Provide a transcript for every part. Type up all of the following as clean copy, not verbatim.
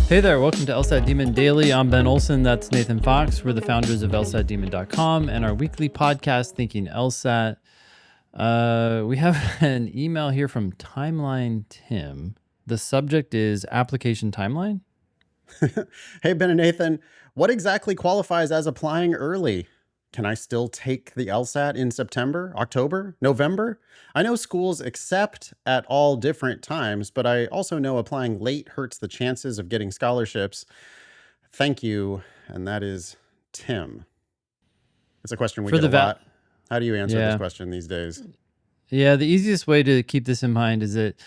Hey there, welcome to LSAT Demon Daily. I'm Ben Olson, that's Nathan Fox. We're the founders of LSATdemon.com and our weekly podcast, Thinking LSAT. We have an email here from Timeline Tim. The subject is application timeline. Hey, Ben and Nathan, what exactly qualifies as applying early? Can I still take the LSAT in September, October, November? I know schools accept at all different times, but I also know applying late hurts the chances of getting scholarships. Thank you. And that is Tim. It's a question we For get a the lot. How do you answer this Yeah. question these days? Yeah, the easiest way to keep this in mind is that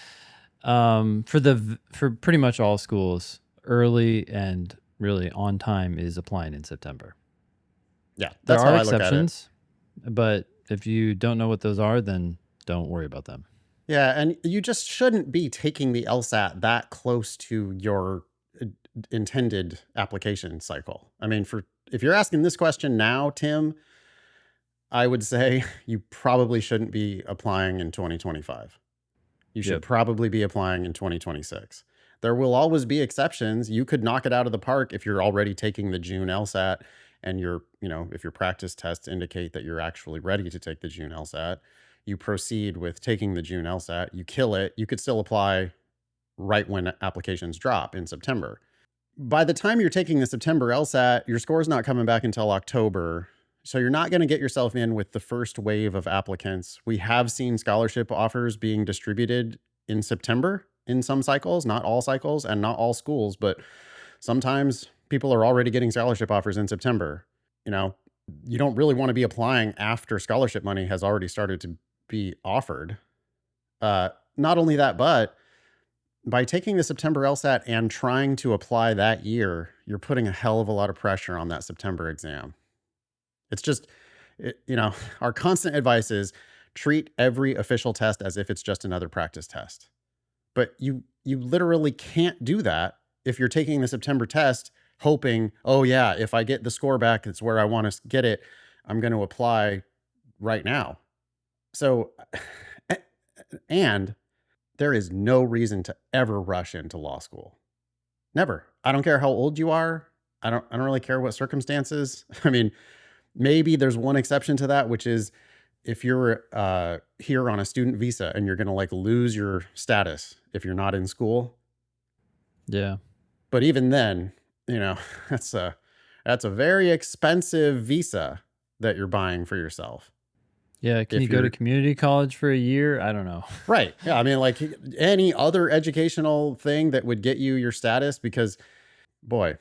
for pretty much all schools, early and really on time is applying in September. Yeah, There that's how are I look at it. exceptions, but if you don't know what those are, then don't worry about them. Yeah, and you just shouldn't be taking the LSAT that close to your intended application cycle. I mean, if you're asking this question now, Tim, I would say you probably shouldn't be applying in 2025. You should Yep. probably be applying in 2026. There will always be exceptions. You could knock it out of the park if you're already taking the June LSAT and if your practice tests indicate that you're actually ready to take the June LSAT, you proceed with taking the June LSAT, you kill it, you could still apply right when applications drop in September. By the time you're taking the September LSAT, your score's not coming back until October. So you're not going to get yourself in with the first wave of applicants. We have seen scholarship offers being distributed in September in some cycles, not all cycles and not all schools, but sometimes people are already getting scholarship offers in September. You don't really want to be applying after scholarship money has already started to be offered. Not only that, but by taking the September LSAT and trying to apply that year, you're putting a hell of a lot of pressure on that September exam. It's just, our constant advice is treat every official test as if it's just another practice test. But you literally can't do that if you're taking the September test hoping, oh yeah, if I get the score back, it's where I want to get it. I'm going to apply right now. So, and there is no reason to ever rush into law school. Never. I don't care how old you are. I don't really care what circumstances. I mean, maybe there's one exception to that, which is if you're here on a student visa and you're going to lose your status if you're not in school. Yeah. But even then, that's a very expensive visa that you're buying for yourself. Yeah. Can you go to community college for a year? I don't know. Right. Yeah. I mean, like any other educational thing that would get you your status, because boy,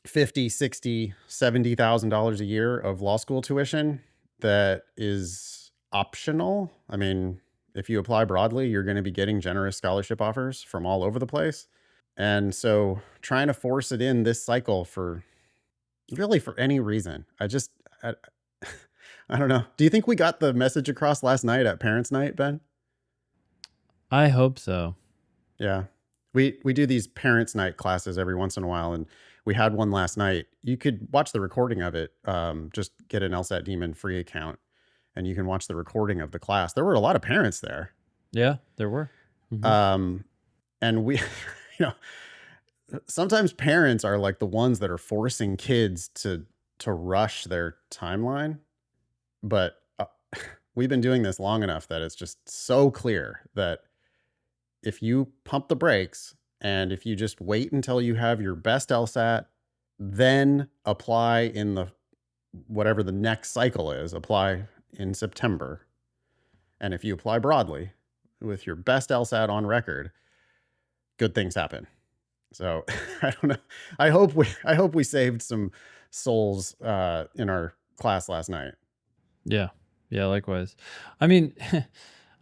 $50,000, $60,000, $70,000 a year of law school tuition that is optional. I mean, if you apply broadly, you're going to be getting generous scholarship offers from all over the place. And so trying to force it in this cycle for any reason, I don't know. Do you think we got the message across last night at Parents' Night, Ben? I hope so. Yeah. We do these Parents' Night classes every once in a while, and we had one last night. You could watch the recording of it. Just get an LSAT Demon free account, and you can watch the recording of the class. There were a lot of parents there. Yeah, there were. Mm-hmm. And we, sometimes parents are like the ones that are forcing kids to rush their timeline. But we've been doing this long enough that it's just so clear that if you pump the brakes and if you just wait until you have your best LSAT, then apply in whatever the next cycle is, apply in September. And if you apply broadly with your best LSAT on record, good things happen. So I don't know. I hope we saved some souls in our class last night. Yeah. Yeah, likewise. I mean,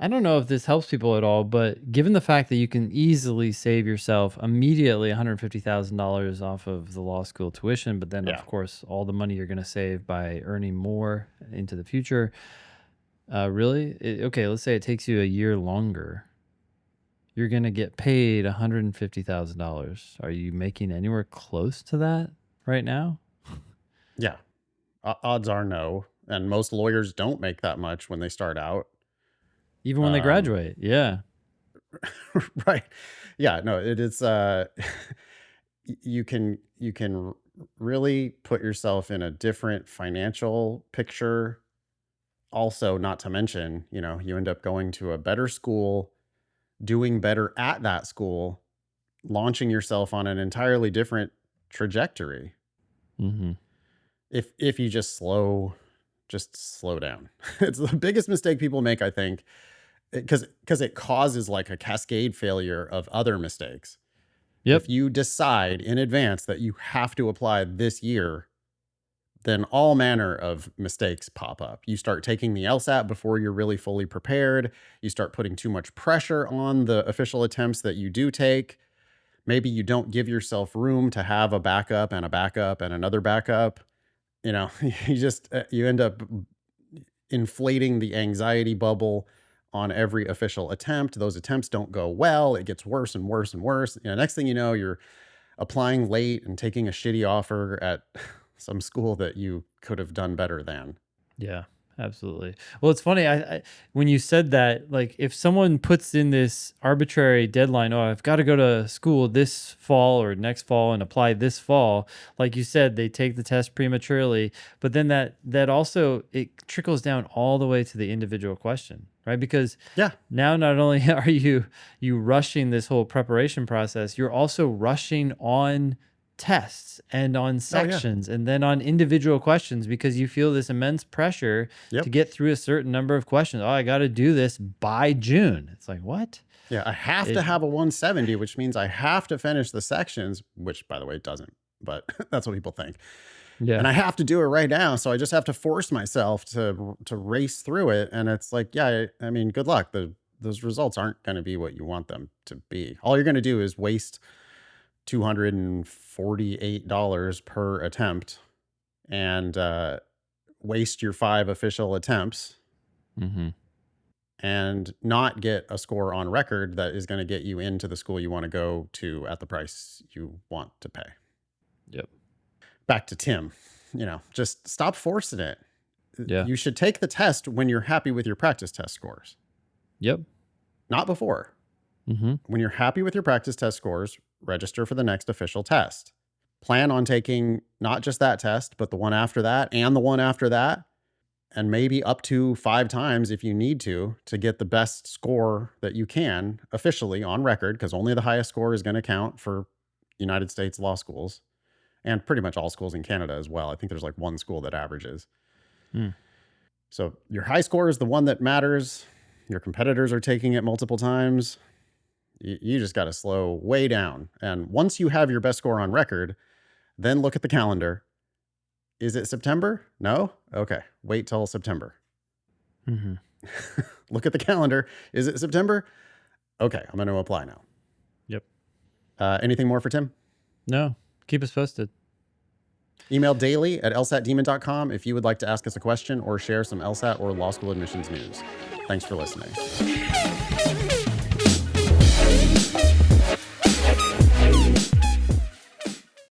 I don't know if this helps people at all, but given the fact that you can easily save yourself immediately $150,000 off of the law school tuition, but then, of course, all the money you're going to save by earning more into the future, really? Okay, let's say it takes you a year longer. You're going to get paid $150,000. Are you making anywhere close to that right now? Yeah. Odds are no. And most lawyers don't make that much when they start out. Even when they graduate. Yeah. Right. Yeah. No, it is. you can really put yourself in a different financial picture. Also, not to mention, you end up going to a better school, doing better at that school, launching yourself on an entirely different trajectory. Mm-hmm. If you just slow down. It's the biggest mistake people make, I think, because it causes like a cascade failure of other mistakes. Yep. If you decide in advance that you have to apply this year, then all manner of mistakes pop up. You start taking the LSAT before you're really fully prepared. You start putting too much pressure on the official attempts that you do take. Maybe you don't give yourself room to have a backup and a backup and another backup. You end up inflating the anxiety bubble on every official attempt. Those attempts don't go well. It gets worse and worse and worse. Next thing you know, you're applying late and taking a shitty offer at some school that you could have done better than. Yeah, absolutely. Well, it's funny. I when you said that, like, if someone puts in this arbitrary deadline, oh, I've got to go to school this fall or next fall and apply this fall. Like you said, they take the test prematurely, but then that also it trickles down all the way to the individual question, right? Because Yeah. now not only are you rushing this whole preparation process, you're also rushing on tests and on Oh, yeah. sections and then on individual questions because you feel this immense pressure to Yep. get through a certain number of questions. Oh, I got to do this by June. It's like, what? Yeah. I have to It, have a 170, which means I have to finish the sections, which by the way, it doesn't, but that's what people think. yeah. And I have to do it right now. So I just have to force myself to race through it. And it's like, yeah, I mean, good luck. Those results aren't going to be what you want them to be. All you're going to do is waste $248 per attempt and waste your 5 official attempts Mm-hmm. and not get a score on record that is going to get you into the school you want to go to at the price you want to pay. Yep. Back to Tim, just stop forcing it. Yeah. You should take the test when you're happy with your practice test scores, Yep. not before. Mm-hmm. When you're happy with your practice test scores, register for the next official test. Plan on taking not just that test, but the one after that and the one after that, and maybe up to 5 times if you need to get the best score that you can officially on record, because only the highest score is going to count for United States law schools and pretty much all schools in Canada as well. I think there's like one school that averages. Mm. So your high score is the one that matters. Your competitors are taking it multiple times. You just got to slow way down. And once you have your best score on record, then look at the calendar. Is it September? No? Okay. Wait till September. Mm-hmm. Look at the calendar. Is it September? Okay. I'm going to apply now. Yep. Anything more for Tim? No, keep us posted. Email daily@lsatdemon.com if you would like to ask us a question or share some LSAT or law school admissions news. Thanks for listening.